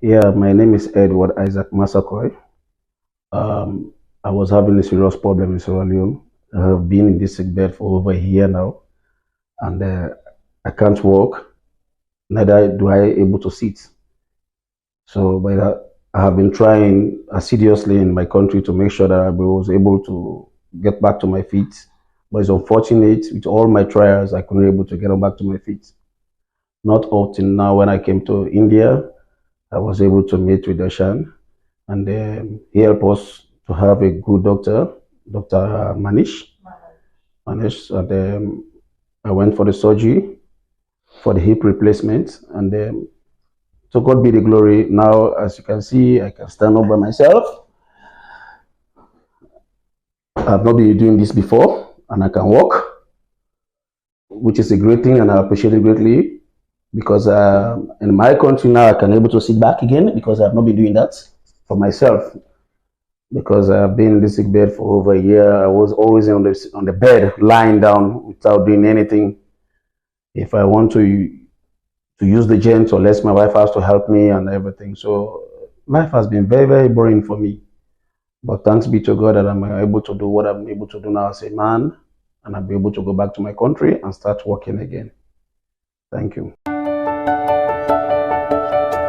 Yeah, my name is Edward Isaac Massaquoi. I was having a serious problem in Sierra Leone. I have been in this sick bed for over a year now, and I can't walk. Neither do I able to sit. So by that, I have been trying assiduously in my country to make sure that I was able to get back to my feet. But it's unfortunate with all my trials, I couldn't able to get back to my feet. Not often now. When I came to India, I was able to meet with Dashan, and he helped us to have a good doctor, Dr. Manish, and I went for the surgery for the hip replacement, and to God be the glory. Now, as you can see, I can stand up by myself. I've not been doing this before, and I can walk, which is a great thing, and I appreciate it greatly because in my country now I can able to sit back again because I've not been doing that for myself. Because I've been in the sick bed for over a year. I was always on the bed, lying down without doing anything. If I want to use the gent, unless my wife has to help me and everything. So life has been very, very boring for me. But thanks be to God that I'm able to do what I'm able to do now as a man, and I'll be able to go back to my country and start working again. Thank you.